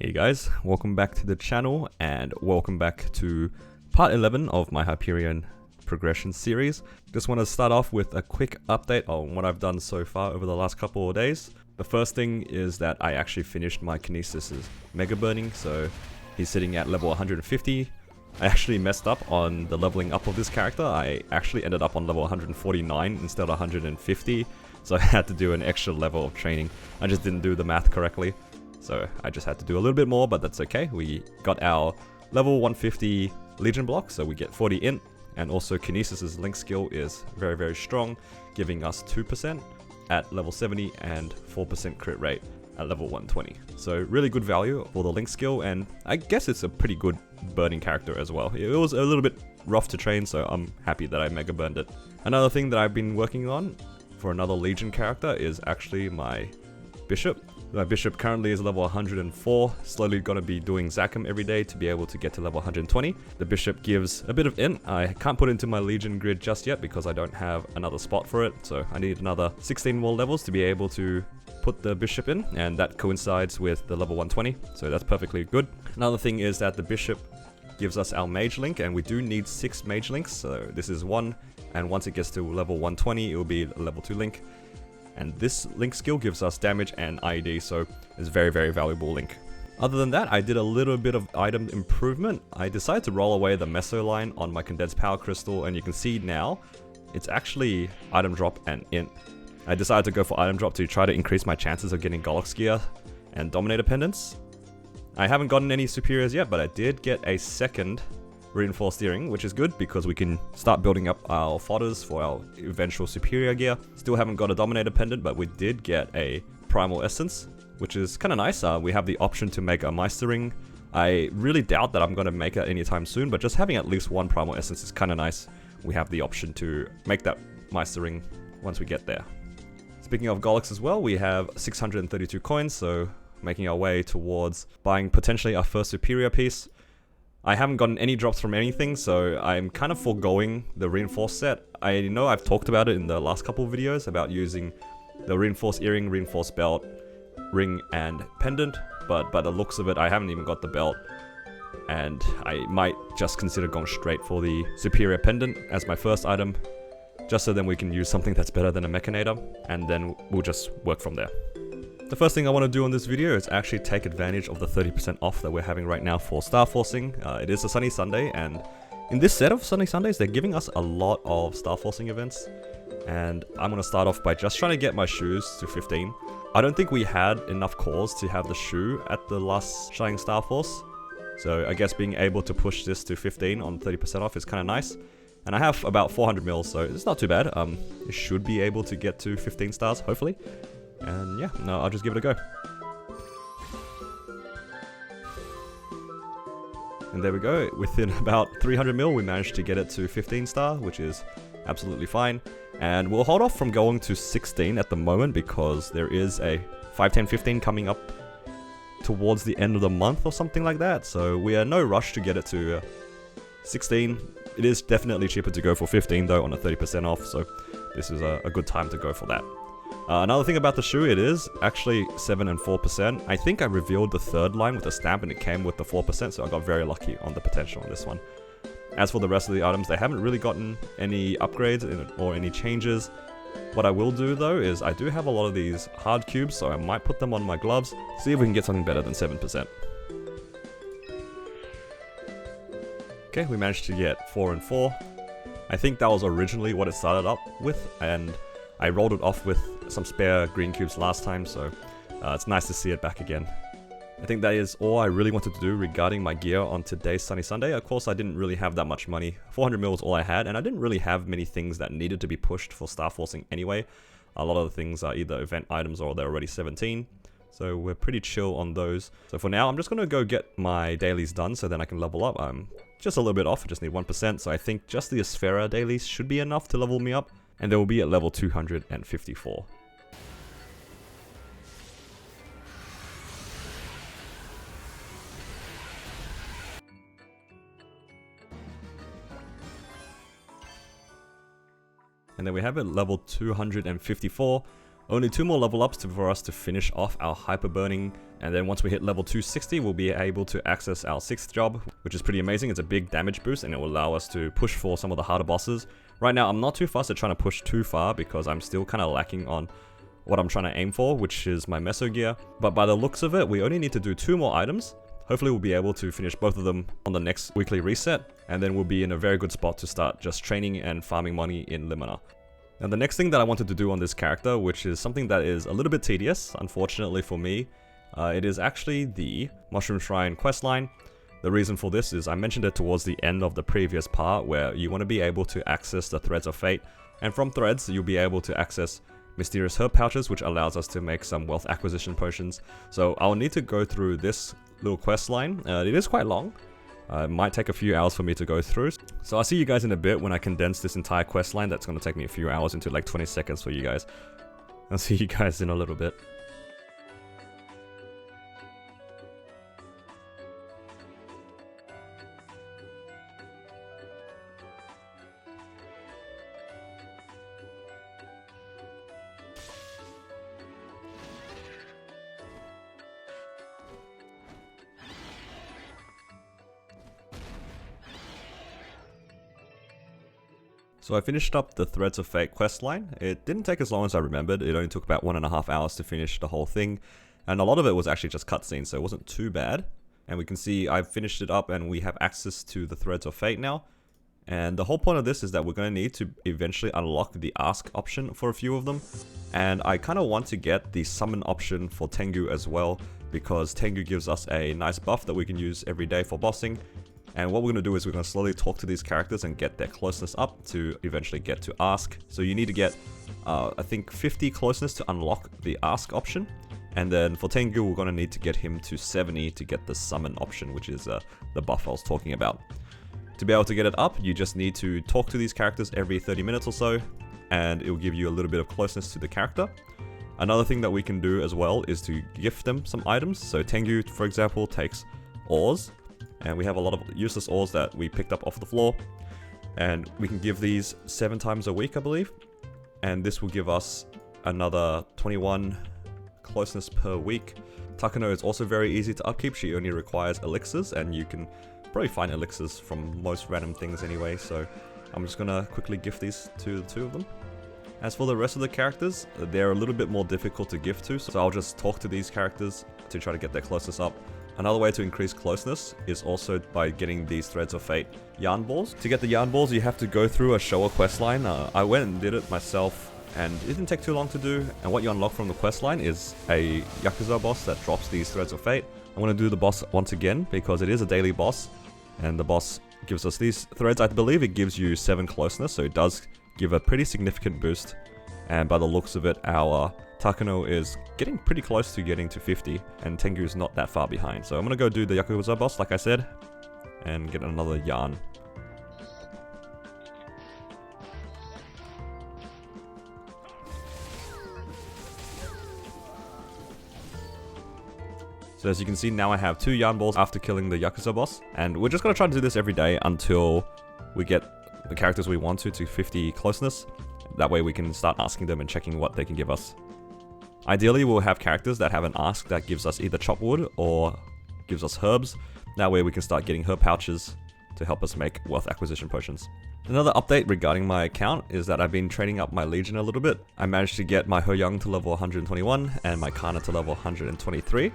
Hey guys, welcome back to the channel and welcome back to part 11 of my Hyperion progression series. Just want to start off with a quick update on what I've done so far over the last couple of days. The first thing is that I actually finished my Kinesis's Mega Burning, so he's sitting at level 150. I actually messed up on the leveling up of this character. I actually ended up on level 149 instead of 150, so I had to do an extra level of training. I just didn't do the math correctly. So I just had to do a little bit more, but that's okay. We got our level 150 Legion block, so we get 40 int, and also Kinesis's Link skill is very, very strong, giving us 2% at level 70 and 4% crit rate at level 120. So really good value for the Link skill, and I guess it's a pretty good burning character as well. It was a little bit rough to train, so I'm happy that I mega burned it. Another thing that I've been working on for another Legion character is actually my Bishop. My Bishop currently is level 104, slowly gonna be doing Zachem every day to be able to get to level 120. The Bishop gives a bit of int. I can't put it into my Legion grid just yet because I don't have another spot for it, so I need another 16 more levels to be able to put the Bishop in, and that coincides with the level 120, so that's perfectly good. Another thing is that the Bishop gives us our Mage Link, and we do need 6 Mage Links, so this is 1, and once it gets to level 120, it will be a level 2 Link. And this Link skill gives us damage and IED, so it's very, very valuable Link. Other than that, I did a little bit of item improvement. I decided to roll away the Meso line on my Condensed Power Crystal, and you can see now, it's actually item drop and int. I decided to go for item drop to try to increase my chances of getting Golux gear and Dominator pendants. I haven't gotten any superiors yet, but I did get a second Reinforced Earring, which is good because we can start building up our fodders for our eventual superior gear. Still haven't got a Dominator pendant, but we did get a Primal Essence, which is kind of nice. We have the option to make a Meister Ring. I really doubt that I'm going to make it anytime soon, but just having at least one Primal Essence is kind of nice. We have the option to make that Meister Ring once we get there. Speaking of Golux as well, we have 632 coins, so making our way towards buying potentially our first superior piece. I haven't gotten any drops from anything, so I'm kind of foregoing the Reinforced set. I know I've talked about it in the last couple of videos about using the Reinforced Earring, Reinforced Belt, Ring, and Pendant, but by the looks of it, I haven't even got the belt, and I might just consider going straight for the Superior Pendant as my first item, just so then we can use something that's better than a Mechanator, and then we'll just work from there. The first thing I want to do on this video is actually take advantage of the 30% off that we're having right now for Star Forcing. It is a sunny Sunday, and in this set of sunny Sundays, they're giving us a lot of Star Forcing events. And I'm going to start off by just trying to get my shoes to 15. I don't think we had enough cores to have the shoe at the last Shining Star Force. So I guess being able to push this to 15 on 30% off is kind of nice. And I have about 400 mils, so it's not too bad. It should be able to get to 15 stars, hopefully. And yeah, no, I'll just give it a go. And there we go, within about 300 mil we managed to get it to 15 star, which is absolutely fine. And we'll hold off from going to 16 at the moment because there is a 5, 10, 15 coming up towards the end of the month or something like that. So we are no rush to get it to 16. It is definitely cheaper to go for 15 though on a 30% off, so this is a good time to go for that. Another thing about the shoe, it is actually 7 and 4%. I think I revealed the third line with a stamp and it came with the 4%, so I got very lucky on the potential on this one. As for the rest of the items, they haven't really gotten any upgrades or any changes. What I will do though is I do have a lot of these hard cubes, so I might put them on my gloves, see if we can get something better than 7%. Okay, we managed to get 4 and 4. I think that was originally what it started up with, and I rolled it off with some spare green cubes last time, so it's nice to see it back again. I think that is all I really wanted to do regarding my gear on today's Sunny Sunday. Of course, I didn't really have that much money. 400 mil was all I had, and I didn't really have many things that needed to be pushed for Star Forcing anyway. A lot of the things are either event items or they're already 17, so we're pretty chill on those. So for now, I'm just going to go get my dailies done so then I can level up. I'm just a little bit off, I just need 1%, so I think just the Asphera dailies should be enough to level me up. And they will be at level 254. And then we have it level 254. Only 2 more level ups for us to finish off our Hyperburning And then once we hit level 260, we'll be able to access our 6th job, which is pretty amazing. It's a big damage boost and it will allow us to push for some of the harder bosses. Right now, I'm not too fast at trying to push too far because I'm still kind of lacking on what I'm trying to aim for, which is my Meso gear. But by the looks of it, we only need to do 2 more items. Hopefully we'll be able to finish both of them on the next weekly reset, and then we'll be in a very good spot to start just training and farming money in Limina. Now the next thing that I wanted to do on this character, which is something that is a little bit tedious, unfortunately for me, it is actually the Mushroom Shrine questline. The reason for this is I mentioned it towards the end of the previous part, where you want to be able to access the Threads of Fate, and from Threads you'll be able to access mysterious herb pouches, which allows us to make some wealth acquisition potions. So I'll need to go through this little quest line. It is quite long. It might take a few hours for me to go through. So I'll see you guys in a bit when I condense this entire quest line. That's going to take me a few hours into like 20 seconds for you guys. I'll see you guys in a little bit. So I finished up the Threads of Fate questline. It didn't take as long as I remembered. It only took about 1.5 hours to finish the whole thing. And a lot of it was actually just cutscenes, so it wasn't too bad. And we can see I've finished it up and we have access to the Threads of Fate now. And the whole point of this is that we're going to need to eventually unlock the Ask option for a few of them. And I kind of want to get the Summon option for Tengu as well, because Tengu gives us a nice buff that we can use every day for bossing. And what we're going to do is we're going to slowly talk to these characters and get their closeness up to eventually get to Ask. So you need to get, I think, 50 closeness to unlock the Ask option. And then for Tengu, we're going to need to get him to 70 to get the Summon option, which is the buff I was talking about. To be able to get it up, you just need to talk to these characters every 30 minutes or so, and it will give you a little bit of closeness to the character. Another thing that we can do as well is to gift them some items. So Tengu, for example, takes ores. And we have a lot of useless ores that we picked up off the floor. And we can give these 7 times a week, I believe. And this will give us another 21 closeness per week. Takano is also very easy to upkeep. She only requires elixirs, and you can probably find elixirs from most random things anyway. So I'm just going to quickly gift these to the 2 of them. As for the rest of the characters, they're a little bit more difficult to gift to. So I'll just talk to these characters to try to get their closeness up. Another way to increase closeness is also by getting these Threads of Fate yarn balls. To get the yarn balls, you have to go through a Showa questline. I went and did it myself, and it didn't take too long to do. And what you unlock from the questline is a Yakuza boss that drops these Threads of Fate. I'm going to do the boss once again because it is a daily boss, and the boss gives us these threads. I believe it gives you 7 closeness, so it does give a pretty significant boost. And by the looks of it, our Takano is getting pretty close to getting to 50, and Tengu is not that far behind. So I'm going to go do the Yakuza boss, like I said, and get another yarn. So as you can see, now I have 2 yarn balls after killing the Yakuza boss, and we're just going to try to do this every day until we get the characters we want to 50 closeness. That way we can start asking them and checking what they can give us. Ideally, we'll have characters that have an ask that gives us either chop wood or gives us herbs. That way we can start getting herb pouches to help us make wealth acquisition potions. Another update regarding my account is that I've been training up my Legion a little bit. I managed to get my Hoyoung to level 121 and my Kana to level 123.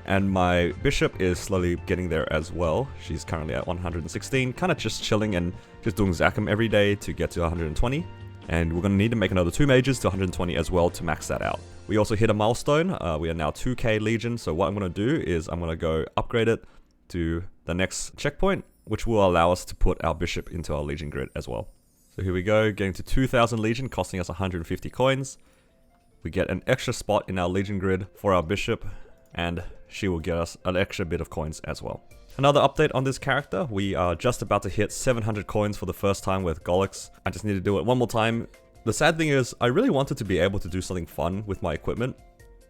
And my Bishop is slowly getting there as well. She's currently at 116, kind of just chilling and just doing Zakum every day to get to 120. And we're going to need to make another 2 mages to 120 as well to max that out. We also hit a milestone. We are now 2k Legion. So what I'm going to do is I'm going to go upgrade it to the next checkpoint, which will allow us to put our Bishop into our Legion grid as well. So here we go, getting to 2000 Legion, costing us 150 coins. We get an extra spot in our Legion grid for our Bishop, and she will get us an extra bit of coins as well. Another update on this character, we are just about to hit 700 coins for the first time with Golix. I just need to do it one more time. The sad thing is, I really wanted to be able to do something fun with my equipment,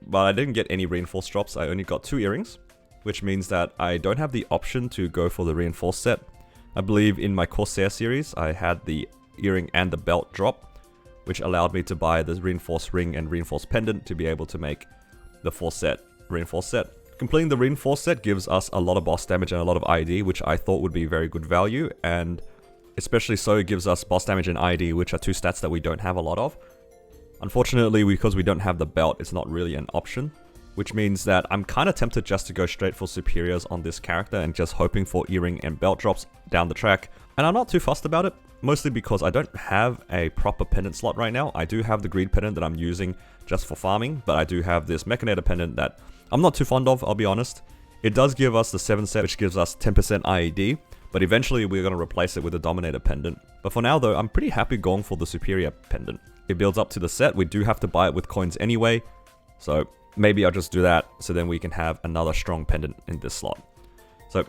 but I didn't get any reinforced drops. I only got 2 earrings, which means that I don't have the option to go for the reinforced set. I believe in my Corsair series, I had the earring and the belt drop, which allowed me to buy the reinforced ring and reinforced pendant to be able to make the full set reinforced set. Completing the reinforced set gives us a lot of boss damage and a lot of ID, which I thought would be very good value, and especially so it gives us boss damage and ID, which are two stats that we don't have a lot of. Unfortunately, because we don't have the belt, it's not really an option, which means that I'm kind of tempted just to go straight for superiors on this character and just hoping for earring and belt drops down the track. And I'm not too fussed about it, mostly because I don't have a proper pendant slot right now. I do have the greed pendant that I'm using just for farming, but I do have this mechanator pendant that I'm not too fond of, I'll be honest. It does give us the 7 set, which gives us 10% IED, but eventually we're going to replace it with a Dominator pendant. But for now though, I'm pretty happy going for the Superior pendant. It builds up to the set, we do have to buy it with coins anyway, so maybe I'll just do that, so then we can have another strong pendant in this slot. So,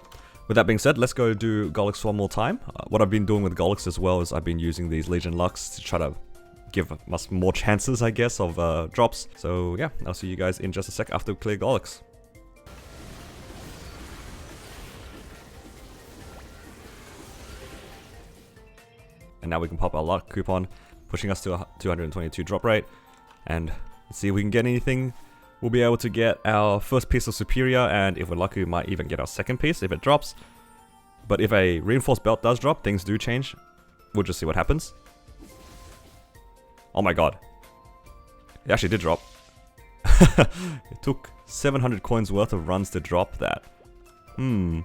with that being said, let's go do Golix one more time. What I've been doing with Golix as well is I've been using these Legion Lux to try to give us more chances, I guess, of drops. So yeah, I'll see you guys in just a sec after we clear Golix. And now we can pop our luck coupon, pushing us to a 222 drop rate. And let's see if we can get anything. We'll be able to get our first piece of Superior, and if we're lucky, we might even get our second piece if it drops. But if a reinforced belt does drop, things do change. We'll just see what happens. Oh my god. It actually did drop. It took 700 coins worth of runs to drop that. Well,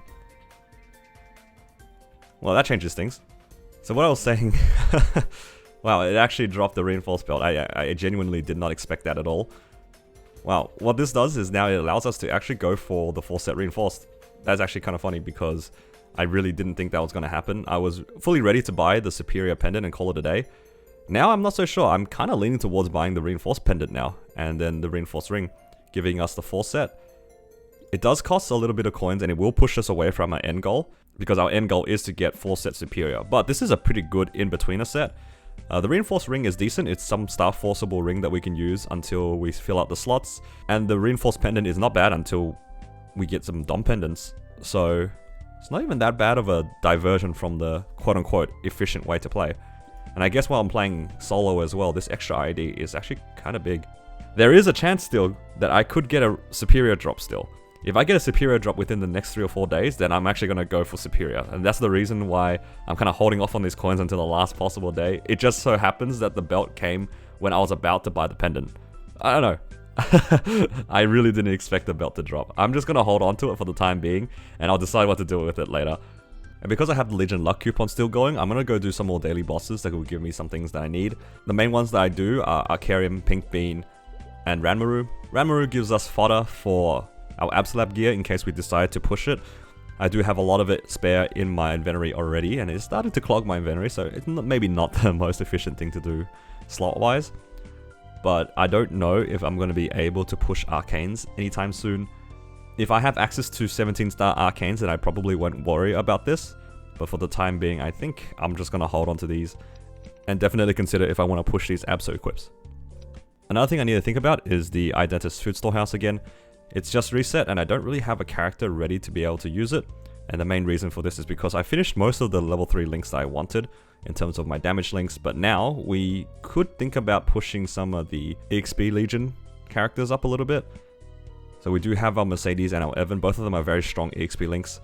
that changes things. So what I was saying... Wow, it actually dropped the reinforced belt. I genuinely did not expect that at all. Wow, what this does is now it allows us to actually go for the 4 set reinforced. That's actually kind of funny because I really didn't think that was going to happen. I was fully ready to buy the Superior pendant and call it a day. Now I'm not so sure. I'm kind of leaning towards buying the reinforced pendant now, and then the reinforced ring, giving us the 4 set. It does cost a little bit of coins, and it will push us away from our end goal, because our end goal is to get 4 set Superior. But this is a pretty good in-betweener set. The reinforced ring is decent. It's some staff forceable ring that we can use until we fill out the slots, and the reinforced pendant is not bad until we get some Dom pendants. So it's not even that bad of a diversion from the quote-unquote efficient way to play. And I guess while I'm playing solo as well, this extra ID is actually kind of big. There is a chance still that I could get a Superior drop still. If I get a Superior drop within the next 3 or 4 days, then I'm actually going to go for Superior. And that's the reason why I'm kind of holding off on these coins until the last possible day. It just so happens that the belt came when I was about to buy the pendant. I don't know. I really didn't expect the belt to drop. I'm just going to hold on to it for the time being, and I'll decide what to do with it later. And because I have the Legion Luck coupon still going, I'm going to go do some more daily bosses that will give me some things that I need. The main ones that I do are Arcarium, Pink Bean, and Ranmaru. Ranmaru gives us fodder for our Absolab gear in case we decide to push it. I do have a lot of it spare in my inventory already, and it's starting to clog my inventory, so it's maybe not the most efficient thing to do slot-wise. But I don't know if I'm going to be able to push Arcanes anytime soon. If I have access to 17-star Arcanes, then I probably won't worry about this. But for the time being, I think I'm just going to hold on to these and definitely consider if I want to push these Abso equips. Another thing I need to think about is the Identis Food Storehouse again. It's just reset and I don't really have a character ready to be able to use it. And the main reason for this is because I finished most of the level 3 links that I wanted in terms of my damage links. But now we could think about pushing some of the EXP Legion characters up a little bit. So we do have our Mercedes and our Evan, both of them are very strong EXP links.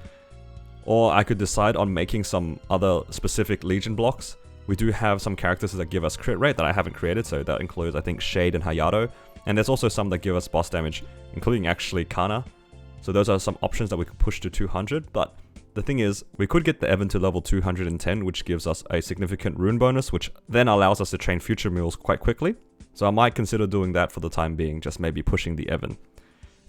Or I could decide on making some other specific Legion blocks. We do have some characters that give us crit rate that I haven't created, so that includes I think Shade and Hayato. And there's also some that give us boss damage, including actually Kana. So those are some options that we could push to 200, but the thing is, we could get the Evan to level 210, which gives us a significant rune bonus, which then allows us to train future mules quite quickly. So I might consider doing that for the time being, just maybe pushing the Evan.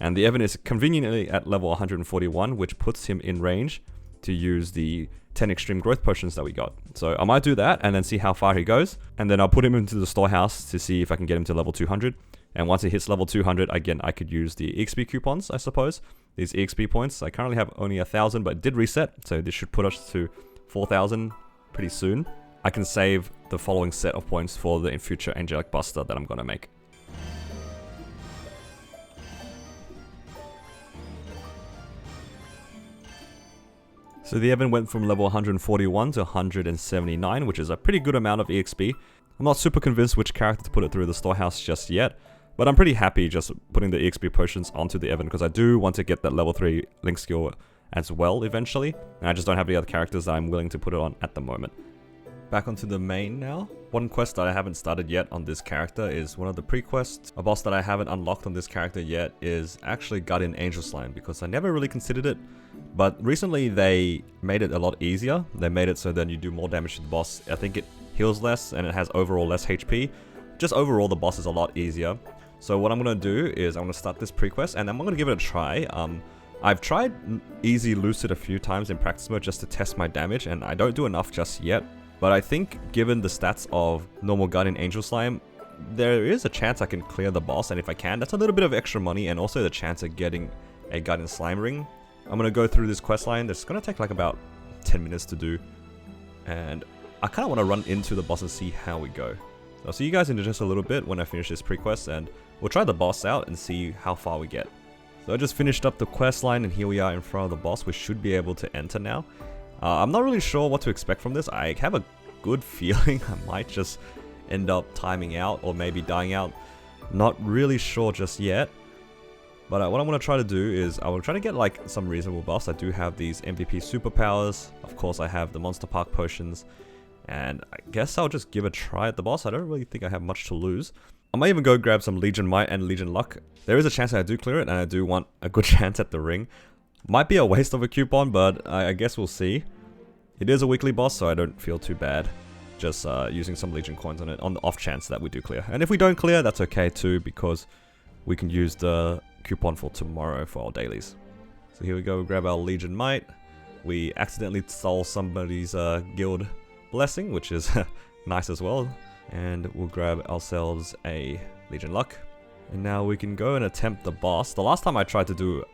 And the Evan is conveniently at level 141, which puts him in range to use the 10 extreme growth potions that we got. So I might do that and then see how far he goes. And then I'll put him into the storehouse to see if I can get him to level 200. And once he hits level 200, again, I could use the EXP coupons, I suppose. These EXP points. I currently have only 1,000, but it did reset. So this should put us to 4,000 pretty soon. I can save the following set of points for the future Angelic Buster that I'm going to make. So the Evan went from level 141 to 179, which is a pretty good amount of EXP. I'm not super convinced which character to put it through the storehouse just yet, But I'm pretty happy just putting the EXP potions onto the Evan because I do want to get that level 3 Link skill as well eventually. And I just don't have any other characters that I'm willing to put it on at the moment. Back onto the main now. One quest that I haven't started yet on this character is one of the pre-quests. A boss that I haven't unlocked on this character yet is actually Guardian Angel Slime because I never really considered it. But recently they made it a lot easier. They made it so then you do more damage to the boss. I think it heals less and it has overall less HP. Just overall the boss is a lot easier. So what I'm going to do is I'm going to start this pre-quest and I'm going to give it a try. I've tried easy Lucid a few times in practice mode just to test my damage and I don't do enough just yet. But I think given the stats of normal Guardian Angel Slime, there is a chance I can clear the boss, and if I can, that's a little bit of extra money and also the chance of getting a Guardian Slime ring. I'm going to go through this quest line. That's going to take like about 10 minutes to do. And I kind of want to run into the boss and see how we go. So I'll see you guys in just a little bit when I finish this pre-quest and we'll try the boss out and see how far we get. So I just finished up the quest line and here we are in front of the boss. We should be able to enter now. I'm not really sure what to expect from this. I have a good feeling I might just end up timing out or maybe dying out. Not really sure just yet. But what I'm going to try to do is I will try to get like some reasonable buffs. I do have these MVP superpowers. Of course I have the Monster Park potions. And I guess I'll just give a try at the boss. I don't really think I have much to lose. I might even go grab some Legion Might and Legion Luck. There is a chance that I do clear it and I do want a good chance at the ring. Might be a waste of a coupon, but I guess we'll see. It is a weekly boss, so I don't feel too bad. Just using some Legion coins on it, on the off chance that we do clear. And if we don't clear, that's okay too, because we can use the coupon for tomorrow for our dailies. So here we go, we grab our Legion Might. We accidentally stole somebody's guild blessing, which is nice as well. And we'll grab ourselves a Legion Luck. And now we can go and attempt the boss. The last time I tried to do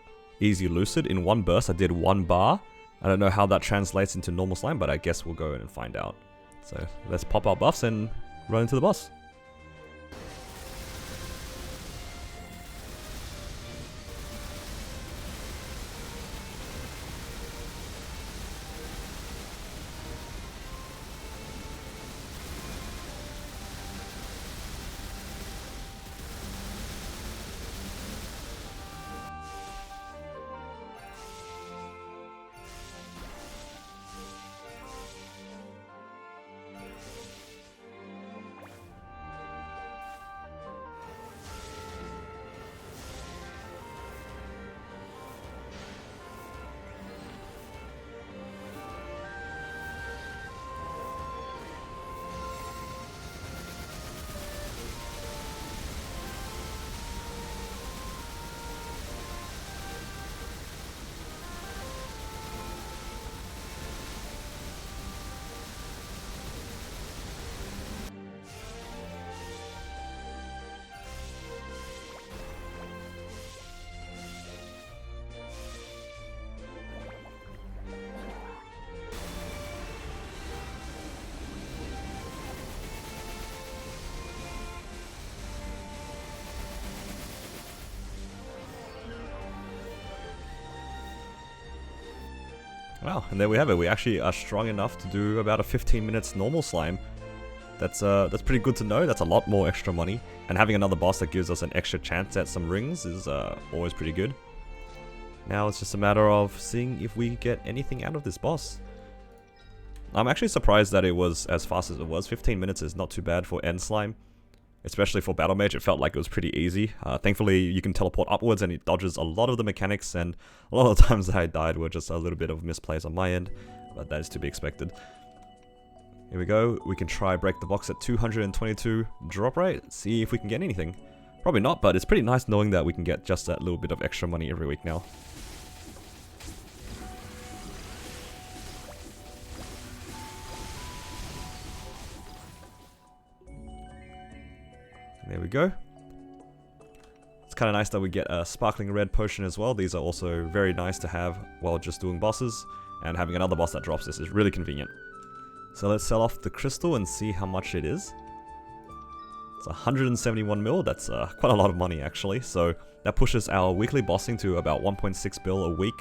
Easy Lucid in one burst, I did 1 bar. I don't know how that translates into normal slime, but I guess we'll go in and find out. So let's pop our buffs and run into the boss. Wow, and there we have it. We actually are strong enough to do about a 15 minutes normal slime. That's pretty good to know. That's a lot more extra money. And having another boss that gives us an extra chance at some rings is always pretty good. Now it's just a matter of seeing if we get anything out of this boss. I'm actually surprised that it was as fast as it was. 15 minutes is not too bad for end slime. Especially for Battle Mage, it felt like it was pretty easy. Thankfully, you can teleport upwards and it dodges a lot of the mechanics, and a lot of the times that I died were just a little bit of misplays on my end, but that is to be expected. Here we go, we can try break the box at 222 drop rate, see if we can get anything. Probably not, but it's pretty nice knowing that we can get just that little bit of extra money every week now. There we go. It's kind of nice that we get a sparkling red potion as well. These are also very nice to have while just doing bosses, and having another boss that drops this is really convenient. So let's sell off the crystal and see how much it is. It's 171 mil, that's quite a lot of money actually. So that pushes our weekly bossing to about 1.6 bill a week.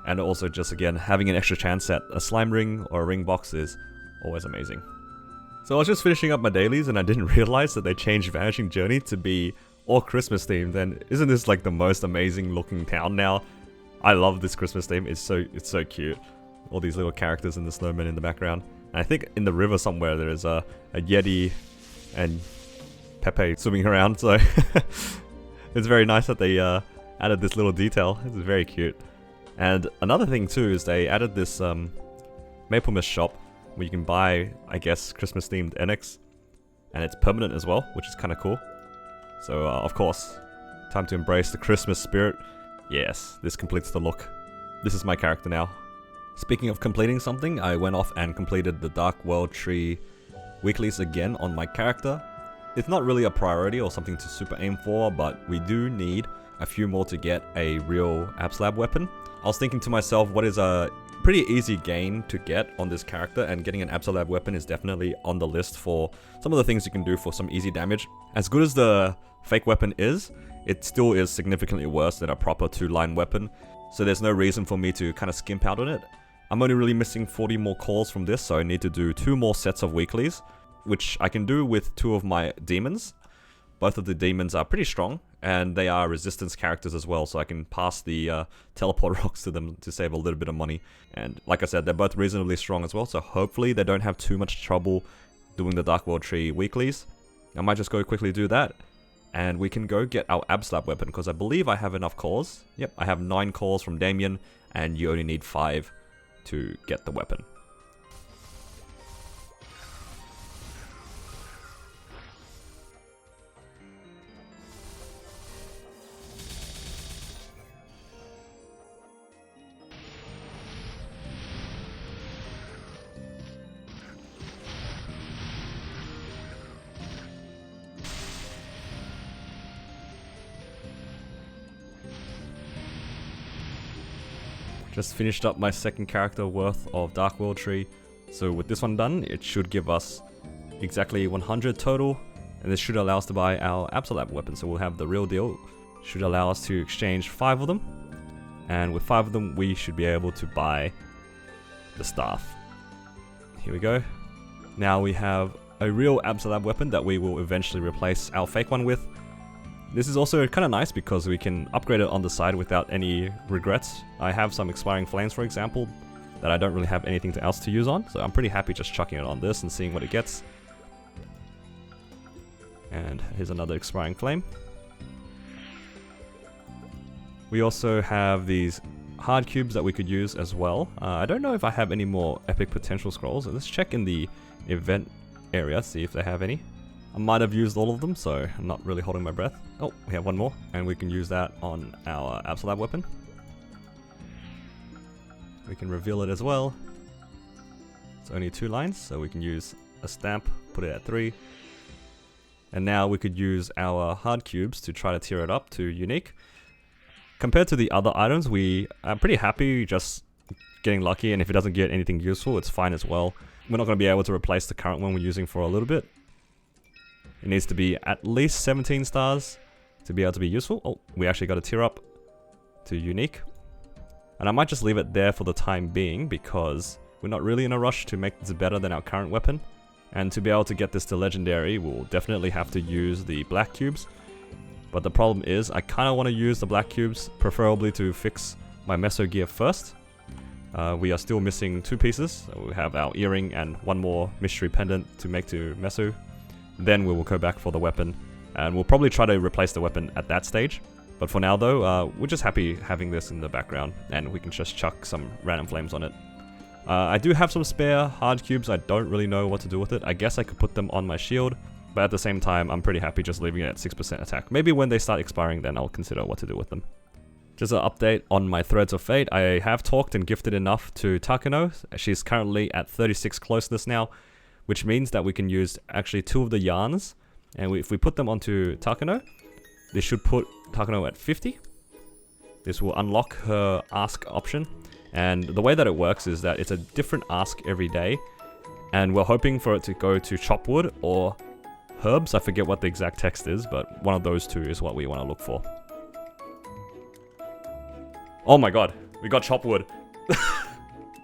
And also just again, having an extra chance at a slime ring or a ring box is always amazing. So I was just finishing up my dailies and I didn't realize that they changed Vanishing Journey to be all Christmas themed, then isn't this like the most amazing looking town now? I love this Christmas theme. It's so cute. All these little characters and the snowman in the background. And I think in the river somewhere there is a Yeti and Pepe swimming around. So it's very nice that they added this little detail. It's very cute. And another thing too is they added this Maple Mist shop where you can buy, I guess, Christmas themed NX. And it's permanent as well, which is kind of cool. So of course, time to embrace the Christmas spirit. Yes, this completes the look. This is my character now. Speaking of completing something, I went off and completed the Dark World Tree weeklies again on my character. It's not really a priority or something to super aim for, but we do need a few more to get a real Absolab weapon. I was thinking to myself, what is a pretty easy gain to get on this character, and getting an Absolab weapon is definitely on the list for some of the things you can do for some easy damage. As good as the fake weapon is, it still is significantly worse than a proper 2-line weapon, so there's no reason for me to kind of skimp out on it. I'm only really missing 40 more calls from this, so I need to do 2 more sets of weeklies, which I can do with 2 of my demons. Both of the demons are pretty strong, and they are resistance characters as well, so I can pass the teleport rocks to them to save a little bit of money. And like I said, they're both reasonably strong as well, so hopefully they don't have too much trouble doing the Dark World Tree weeklies. I might just go quickly do that, and we can go get our Absolab weapon, because I believe I have enough calls. Yep, I have 9 calls from Damien, and you only need 5 to get the weapon. Just finished up my second character worth of Dark World Tree. So with this one done, it should give us exactly 100 total. And this should allow us to buy our Absolab weapon. So we'll have the real deal. Should allow us to exchange 5 of them. And with 5 of them, we should be able to buy the staff. Here we go. Now we have a real Absolab weapon that we will eventually replace our fake one with. This is also kind of nice because we can upgrade it on the side without any regrets. I have some expiring flames, for example, that I don't really have anything else to use on, so I'm pretty happy just chucking it on this and seeing what it gets. And here's another expiring flame. We also have these hard cubes that we could use as well. I don't know if I have any more epic potential scrolls. Let's check in the event area, see if they have any. I might have used all of them, so I'm not really holding my breath. Oh, we have one more, and we can use that on our Absolab weapon. We can reveal it as well. It's only 2 lines, so we can use a stamp, put it at 3. And now we could use our hard cubes to try to tier it up to unique. Compared to the other items, we are pretty happy just getting lucky, and if it doesn't get anything useful, it's fine as well. We're not going to be able to replace the current one we're using for a little bit. It needs to be at least 17 stars to be able to be useful. Oh, we actually got a tier up to unique. And I might just leave it there for the time being because we're not really in a rush to make this better than our current weapon. And to be able to get this to legendary, we'll definitely have to use the black cubes. But the problem is, I kind of want to use the black cubes, preferably to fix my meso gear first. We are still missing 2 pieces. So we have our earring and 1 more mystery pendant to make to meso. Then we will go back for the weapon, and we'll probably try to replace the weapon at that stage. But for now though, we're just happy having this in the background, and we can just chuck some random flames on it. I do have some spare hard cubes. I don't really know what to do with it. I guess I could put them on my shield, but at the same time, I'm pretty happy just leaving it at 6% attack. Maybe when they start expiring, then I'll consider what to do with them. Just an update on my Threads of Fate. I have talked and gifted enough to Takano. She's currently at 36 closeness now, which means that we can use actually 2 of the yarns, and if we put them onto Takano, this should put Takano at 50. This will unlock her ask option, and the way that it works is that it's a different ask every day, and we're hoping for it to go to chopwood or herbs. I forget what the exact text is, but one of those 2 is what we want to look for. Oh my god, we got chopwood.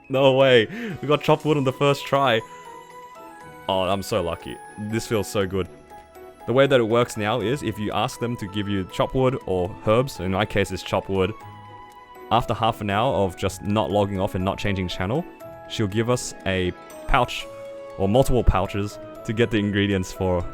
No way, we got chopwood on the first try. Oh, I'm so lucky. This feels so good. The way that it works now is if you ask them to give you chop wood or herbs, in my case it's chop wood, after half an hour of just not logging off and not changing channel, she'll give us a pouch or multiple pouches to get the ingredients for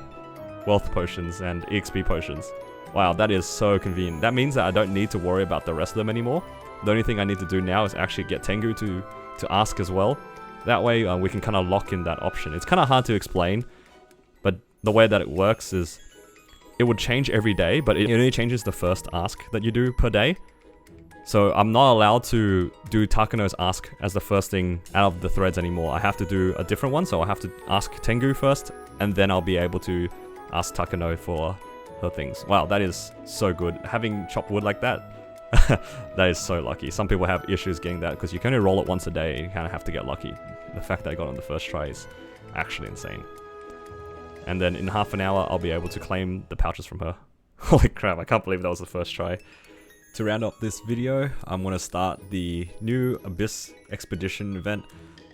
wealth potions and EXP potions. Wow, that is so convenient. That means that I don't need to worry about the rest of them anymore. The only thing I need to do now is actually get Tengu to ask as well. That way we can kind of lock in that option. It's kind of hard to explain, but the way that it works is it would change every day, but it only changes the first ask that you do per day. So I'm not allowed to do Takano's ask as the first thing out of the threads anymore. I have to do a different one, so I have to ask Tengu first, and then I'll be able to ask Takano for her things. Wow, that is so good. Having chopped wood like that, that is so lucky. Some people have issues getting that because you can only roll it once a day and you kind of have to get lucky. The fact that I got on the first try is actually insane. And then in half an hour, I'll be able to claim the pouches from her. Holy crap, I can't believe that was the first try. To round up this video, I'm going to start the new Abyss Expedition event.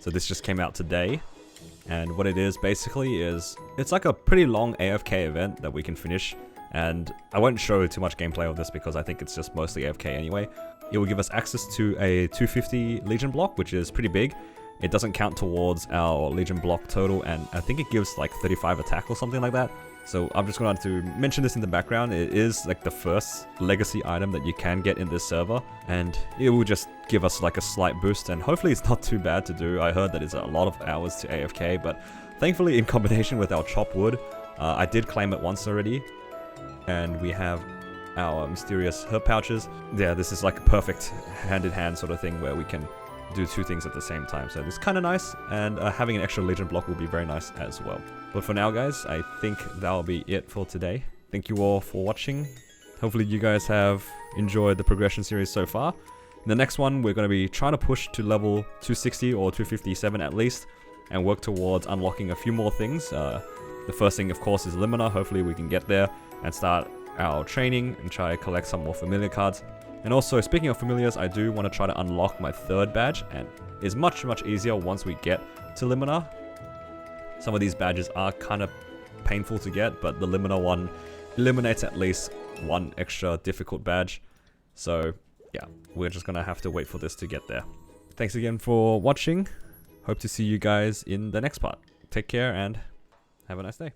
So this just came out today. And what it is basically is, it's like a pretty long AFK event that we can finish. And I won't show too much gameplay of this because I think it's just mostly AFK anyway. It will give us access to a 250 Legion block, which is pretty big. It doesn't count towards our Legion block total, and I think it gives like 35 attack or something like that. So I'm just going to mention this in the background. It is like the first legacy item that you can get in this server, and it will just give us like a slight boost, and hopefully it's not too bad to do. I heard that it's a lot of hours to AFK, but thankfully in combination with our chop wood, I did claim it once already, and we have our mysterious herb pouches. Yeah, this is like a perfect hand-in-hand sort of thing where we can do two things at the same time. So it's kind of nice, and having an extra Legion block will be very nice as well. But for now, guys, I think that'll be it for today. Thank you all for watching. Hopefully you guys have enjoyed the progression series so far. In the next one, we're going to be trying to push to level 260 or 257 at least, and work towards unlocking a few more things. The first thing, of course, is Limina. Hopefully we can get there and start our training and try to collect some more familiar cards. And also, speaking of familiars, I do want to try to unlock my third badge, and it's much easier once we get to Limina. Some of these badges are kind of painful to get, but the Limina one eliminates at least one extra difficult badge. So yeah, we're just gonna have to wait for this to get there. Thanks again for watching. Hope to see you guys in the next part. Take care and have a nice day.